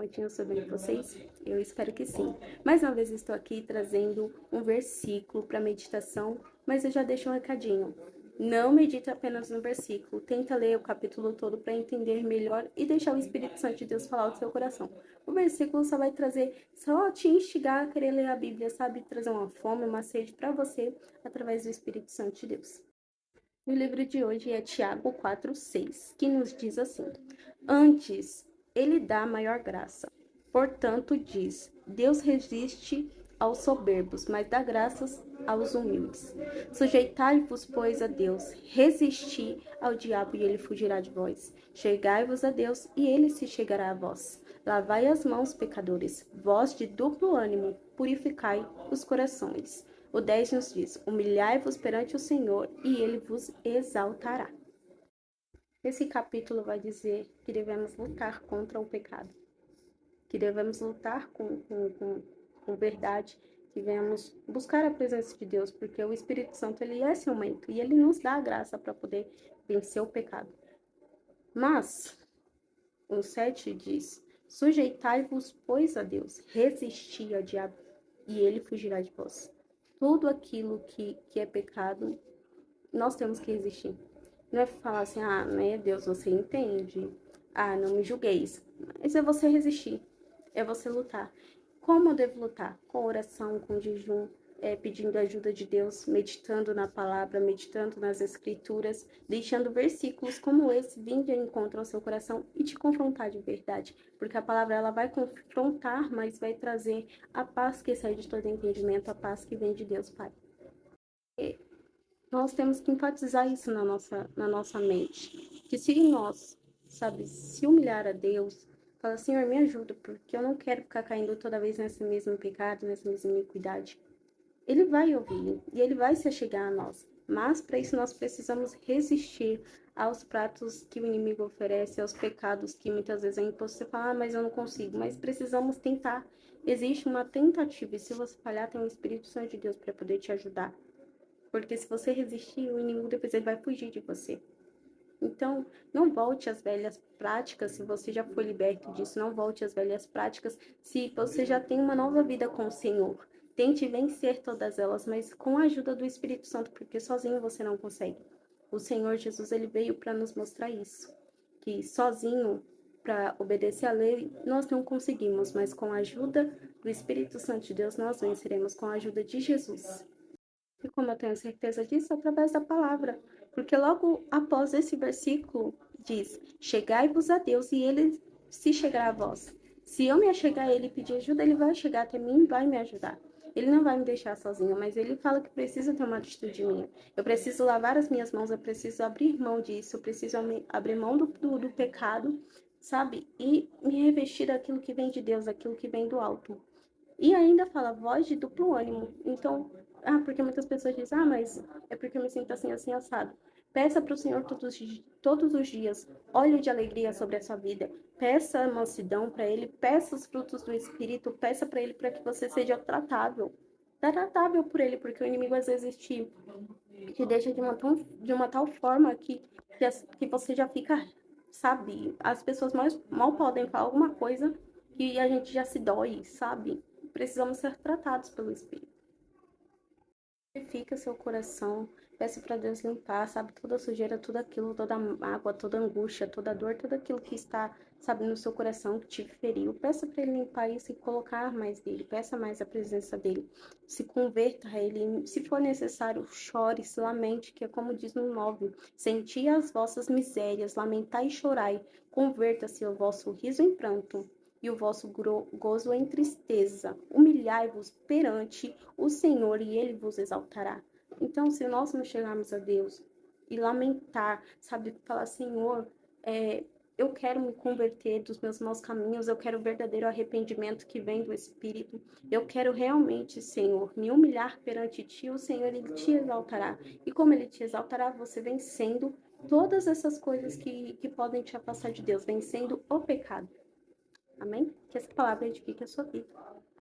Momentinho sobre vocês? Eu espero que sim. Mais uma vez estou aqui trazendo um versículo para meditação, mas eu já deixo um recadinho. Não medita apenas no versículo, tenta ler o capítulo todo para entender melhor e deixar o Espírito Santo de Deus falar ao seu coração. O versículo só vai trazer, só te instigar a querer ler a Bíblia, sabe? Trazer uma fome, uma sede para você através do Espírito Santo de Deus. O livro de hoje é Tiago 4:6, que nos diz assim: Antes, ele dá maior graça. Portanto, diz: Deus resiste aos soberbos, mas dá graças aos humildes. Sujeitai-vos, pois, a Deus, resisti ao diabo e ele fugirá de vós. Chegai-vos a Deus e ele se chegará a vós. Lavai as mãos, pecadores, vós de duplo ânimo, purificai os corações. O 10 nos diz: Humilhai-vos perante o Senhor e ele vos exaltará. Esse capítulo vai dizer que devemos lutar contra o pecado, que devemos lutar com verdade, que devemos buscar a presença de Deus, porque o Espírito Santo ele é ciumento e ele nos dá a graça para poder vencer o pecado. Mas o 7 diz: Sujeitai-vos, pois, a Deus, resisti ao diabo e ele fugirá de vós. Tudo aquilo que é pecado, nós temos que resistir. Não é falar assim, né, Deus, você entende. Não me julgueis. Mas é você resistir, é você lutar. Como eu devo lutar? Com oração, com jejum, pedindo ajuda de Deus, meditando na palavra, meditando nas escrituras, deixando versículos como esse vir de encontro ao seu coração e te confrontar de verdade. Porque a palavra ela vai confrontar, mas vai trazer a paz que sai de todo entendimento, a paz que vem de Deus, Pai. Nós temos que enfatizar isso na nossa mente. Que se nós, sabe, se humilhar a Deus, fala, Senhor, me ajuda, porque eu não quero ficar caindo toda vez nesse mesmo pecado, nessa mesma iniquidade. Ele vai ouvir e ele vai se achegar a nós. Mas para isso nós precisamos resistir aos pratos que o inimigo oferece, aos pecados que muitas vezes é impossível. Você fala, mas eu não consigo. Mas precisamos tentar. Existe uma tentativa e se você falhar, tem o Espírito Santo de Deus para poder te ajudar. Porque se você resistir, o inimigo depois ele vai fugir de você. Então, não volte às velhas práticas se você já foi liberto disso. Não volte às velhas práticas se você já tem uma nova vida com o Senhor. Tente vencer todas elas, mas com a ajuda do Espírito Santo, porque sozinho você não consegue. O Senhor Jesus ele veio para nos mostrar isso. Que sozinho, para obedecer a lei, nós não conseguimos, mas com a ajuda do Espírito Santo de Deus, nós venceremos com a ajuda de Jesus. E como eu tenho certeza disso, através da palavra. Porque logo após esse versículo diz: Chegai-vos a Deus e ele se chegará a vós. Se eu me achegar a ele e pedir ajuda, ele vai chegar até mim e vai me ajudar. Ele não vai me deixar sozinho, mas ele fala que precisa ter uma atitude minha. Eu preciso lavar as minhas mãos, eu preciso abrir mão disso, eu preciso abrir mão do pecado, sabe? E me revestir daquilo que vem de Deus, aquilo que vem do alto. E ainda fala voz de duplo ânimo. Então, porque muitas pessoas dizem, mas é porque eu me sinto assim, assim, assado. Peça para o Senhor todos os dias, óleo de alegria sobre a sua vida. Peça mansidão para Ele, peça os frutos do Espírito, peça para Ele para que você seja tratável. Tratável por Ele, porque o inimigo às vezes te deixa de uma tal forma que você já fica, sabe? As pessoas mal podem falar alguma coisa que a gente já se dói, sabe? Precisamos ser tratados pelo Espírito. Purifica seu coração, peça para Deus limpar, sabe, toda a sujeira, tudo aquilo, toda a mágoa, toda a angústia, toda a dor, tudo aquilo que está, sabe, no seu coração que te feriu. Peça para Ele limpar isso e colocar mais dele, peça mais a presença dele. Se converta a Ele, se for necessário, chore, se lamente, que é como diz no 9, senti as vossas misérias, lamentai e chorai, converta-se o vosso riso em pranto e o vosso gozo em tristeza. Humilhai-vos perante o Senhor e ele vos exaltará. Então, se nós não chegarmos a Deus e lamentar, sabe, falar, Senhor, eu quero me converter dos meus maus caminhos, eu quero o verdadeiro arrependimento que vem do Espírito, eu quero realmente, Senhor, me humilhar perante Ti, o Senhor, Ele te exaltará. E como Ele te exaltará, você vencendo todas essas coisas que podem te afastar de Deus, vencendo o pecado. Amém? Que essa palavra edifique a sua vida.